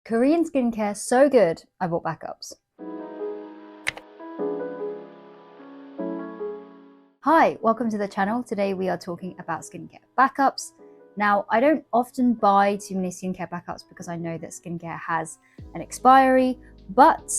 Korean skincare so good, I bought backups. Hi, welcome to the channel. Today we are talking about skincare backups. Now, I don't often buy too many skincare backups because I know that skincare has an expiry, but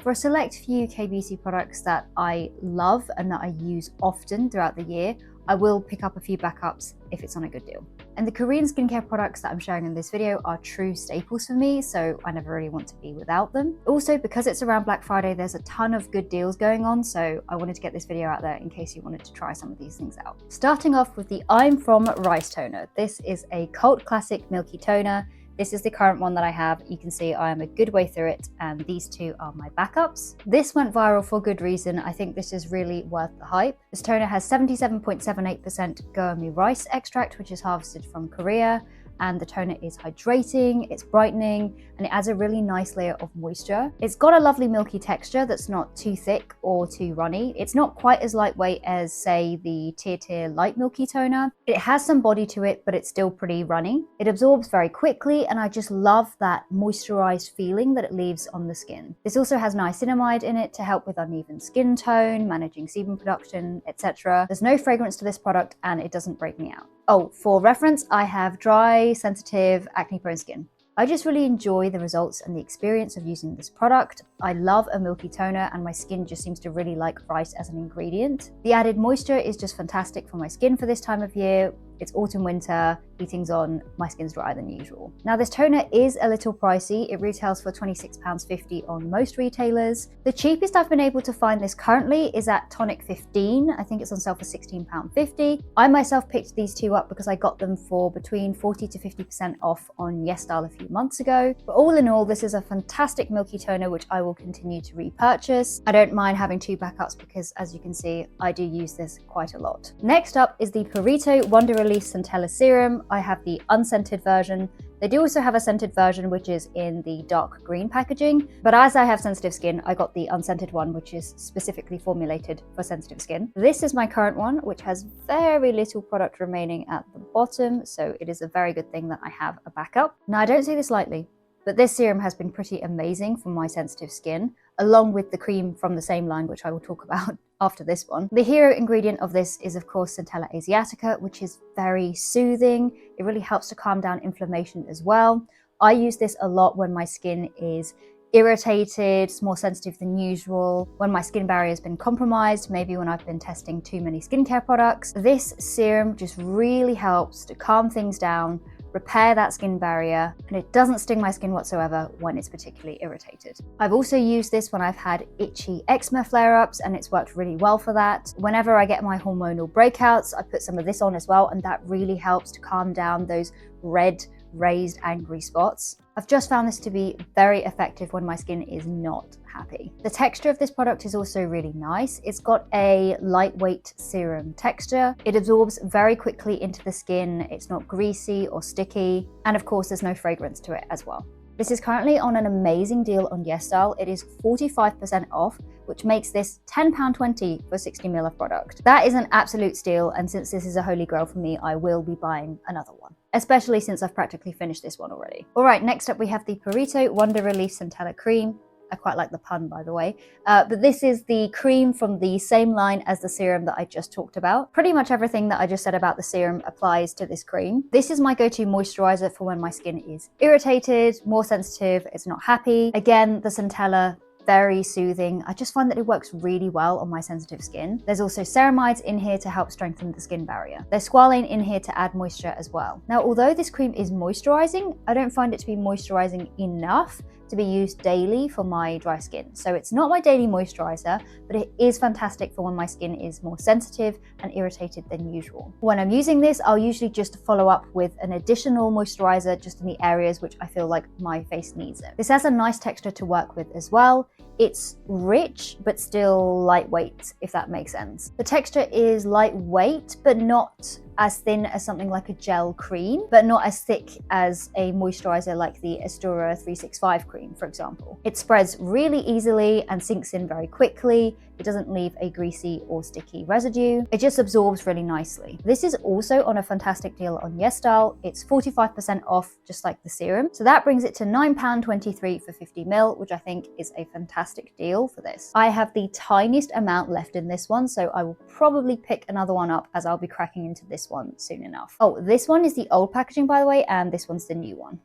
for a select few K-beauty products that I love and that I use often throughout the year, I will pick up a few backups if it's on a good deal. And the Korean skincare products that I'm sharing in this video are true staples for me, so I never really want to be without them. Also, because it's around Black Friday, there's a ton of good deals going on, so I wanted to get this video out there in case you wanted to try some of these things out. Starting off with the I'm From Rice Toner. This is a cult classic milky toner. This is the current one that I have. You can see I am a good way through it, and these two are my backups. This went viral for good reason. I think this is really worth the hype. This toner has 77.78% goemi rice extract, which is harvested from Korea, and the toner is hydrating, it's brightening, and it adds a really nice layer of moisture. It's got a lovely milky texture that's not too thick or too runny. It's not quite as lightweight as, say, the Tear Light Milky Toner. It has some body to it, but it's still pretty runny. It absorbs very quickly, and I just love that moisturized feeling that it leaves on the skin. This also has niacinamide in it to help with uneven skin tone, managing sebum production, etc. There's no fragrance to this product, and it doesn't break me out. Oh, for reference, I have dry, sensitive, acne-prone skin. I just really enjoy the results and the experience of using this product. I love a milky toner, and my skin just seems to really like rice as an ingredient. The added moisture is just fantastic for my skin for this time of year. It's autumn, winter, heating's on, my skin's drier than usual. Now, this toner is a little pricey. It retails for £26.50 on most retailers. The cheapest I've been able to find this currently is at Tonic 15. I think it's on sale for £16.50. I myself picked these two up because I got them for between 40 to 50% off on YesStyle a few months ago. But all in all, this is a fantastic milky toner, which I will continue to repurchase. I don't mind having two backups because, as you can see, I do use this quite a lot. Next up is the Purito Wonder Releaf Centella Serum. I have the unscented version. They do also have a scented version, which is in the dark green packaging. But as I have sensitive skin, I got the unscented one, which is specifically formulated for sensitive skin. This is my current one, which has very little product remaining at the bottom. So it is a very good thing that I have a backup. Now, I don't say this lightly, but this serum has been pretty amazing for my sensitive skin, along with the cream from the same line, which I will talk about after this one. The hero ingredient of this is, of course, Centella Asiatica, which is very soothing. It really helps to calm down inflammation as well. I use this a lot when my skin is irritated, it's more sensitive than usual, when my skin barrier has been compromised, maybe when I've been testing too many skincare products. This serum just really helps to calm things down, repair that skin barrier, and it doesn't sting my skin whatsoever when it's particularly irritated. I've also used this when I've had itchy eczema flare-ups, and it's worked really well for that. Whenever I get my hormonal breakouts, I put some of this on as well, and that really helps to calm down those red, raised, angry spots. I've just found this to be very effective when my skin is not happy. The texture of this product is also really nice. It's got a lightweight serum texture. It absorbs very quickly into the skin. It's not greasy or sticky. And of course, there's no fragrance to it as well. This is currently on an amazing deal on YesStyle. It is 45% off, which makes this £10.20 for 60ml of product. That is an absolute steal, and since this is a holy grail for me, I will be buying another one, especially since I've practically finished this one already. All right, next up we have the Purito Wonder Releaf Centella Cream. I quite like the pun, by the way. But this is the cream from the same line as the serum that I just talked about. Pretty much everything that I just said about the serum applies to this cream. This is my go-to moisturizer for when my skin is irritated, more sensitive, it's not happy. Again, the Centella, very soothing. I just find that it works really well on my sensitive skin. There's also ceramides in here to help strengthen the skin barrier. There's squalane in here to add moisture as well. Now, although this cream is moisturizing, I don't find it to be moisturizing enough to be used daily for my dry skin. So it's not my daily moisturizer, but it is fantastic for when my skin is more sensitive and irritated than usual. When I'm using this, I'll usually just follow up with an additional moisturizer just in the areas which I feel like my face needs it. This has a nice texture to work with as well. It's rich, but still lightweight, if that makes sense. The texture is lightweight, but not as thin as something like a gel cream, but not as thick as a moisturizer like the Astura 365 cream, for example. It spreads really easily and sinks in very quickly. It doesn't leave a greasy or sticky residue. It just absorbs really nicely. This is also on a fantastic deal on YesStyle. It's 45% off, just like the serum. So that brings it to £9.23 for 50ml, which I think is a fantastic deal for this. I have the tiniest amount left in this one, so I will probably pick another one up as I'll be cracking into this one soon enough. Oh, this one is the old packaging, by the way, and this one's the new one.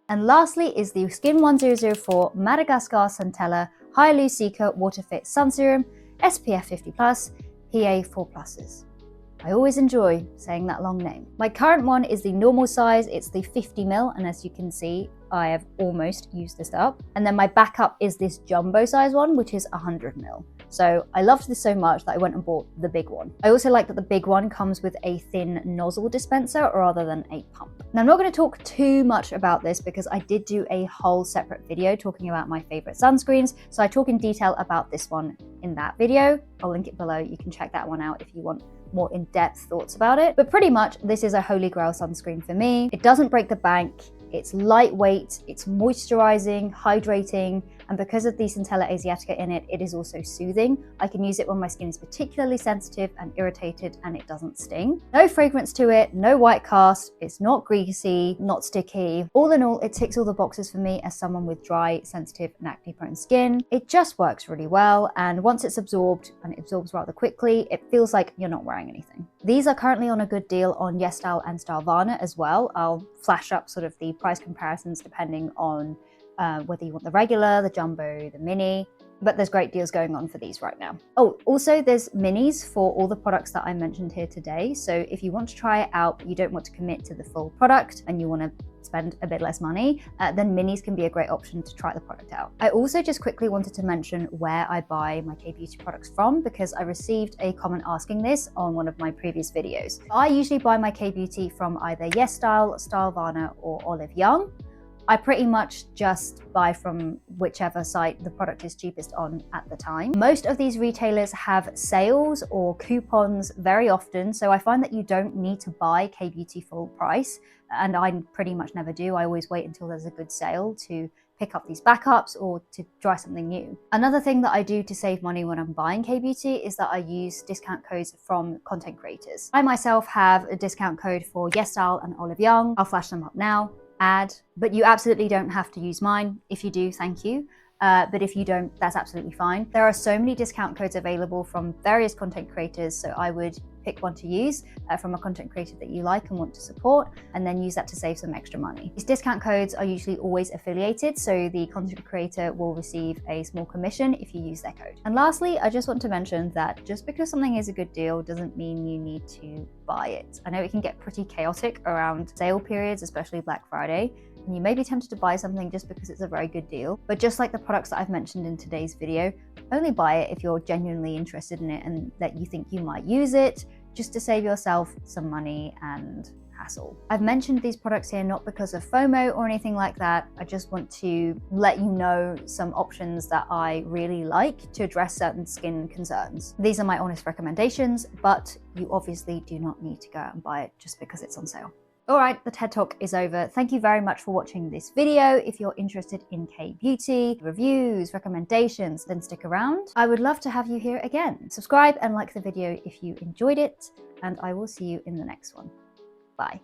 And lastly is the Skin 1004 Madagascar Centella Hyalu-Cica Water Fit Sun Serum, SPF 50+, PA 4+. I always enjoy saying that long name. My current one is the normal size, it's the 50ml, and as you can see, I have almost used this up. And then my backup is this jumbo size one, which is 100ml. So I loved this so much that I went and bought the big one. I also like that the big one comes with a thin nozzle dispenser rather than a pump. Now, I'm not going to talk too much about this because I did do a whole separate video talking about my favorite sunscreens. So I talk in detail about this one in that video. I'll link it below. You can check that one out if you want more in-depth thoughts about it. But pretty much this is a holy grail sunscreen for me. It doesn't break the bank. It's lightweight, it's moisturizing, hydrating, and because of the Centella Asiatica in it, it is also soothing. I can use it when my skin is particularly sensitive and irritated and it doesn't sting. No fragrance to it, no white cast, it's not greasy, not sticky. All in all, it ticks all the boxes for me as someone with dry, sensitive, and acne-prone skin. It just works really well, and once it's absorbed, and it absorbs rather quickly, it feels like you're not wearing anything. These are currently on a good deal on YesStyle and Stylevana as well. I'll flash up sort of the price comparisons depending on whether you want the regular, the jumbo, the mini, but there's great deals going on for these right now. Oh, also there's minis for all the products that I mentioned here today. So if you want to try it out, but you don't want to commit to the full product and you want to spend a bit less money, then minis can be a great option to try the product out. I also just quickly wanted to mention where I buy my K-beauty products from because I received a comment asking this on one of my previous videos. I usually buy my K-beauty from either YesStyle, Stylevana, or Olive Young. I pretty much just buy from whichever site the product is cheapest on at the time. Most of these retailers have sales or coupons very often, so I find that you don't need to buy K-beauty full price, and I pretty much never do. I always wait until there's a good sale to pick up these backups or to try something new. Another thing that I do to save money when I'm buying K-beauty is that I use discount codes from content creators. I myself have a discount code for YesStyle and Olive Young. I'll flash them up now. But you absolutely don't have to use mine. If you do, thank you. But if you don't, that's absolutely fine. There are so many discount codes available from various content creators, so I would pick one to use from a content creator that you like and want to support, and then use that to save some extra money. These discount codes are usually always affiliated, so the content creator will receive a small commission if you use their code. And lastly, I just want to mention that just because something is a good deal doesn't mean you need to buy it. I know it can get pretty chaotic around sale periods, especially Black Friday, and you may be tempted to buy something just because it's a very good deal. But just like the products that I've mentioned in today's video, only buy it if you're genuinely interested in it and that you think you might use it, just to save yourself some money and hassle. I've mentioned these products here not because of FOMO or anything like that. I just want to let you know some options that I really like to address certain skin concerns. These are my honest recommendations, but you obviously do not need to go out and buy it just because it's on sale. All right, the TED Talk is over. Thank you very much for watching this video. If you're interested in K-beauty, reviews, recommendations, then stick around. I would love to have you here again. Subscribe and like the video if you enjoyed it, and I will see you in the next one. Bye.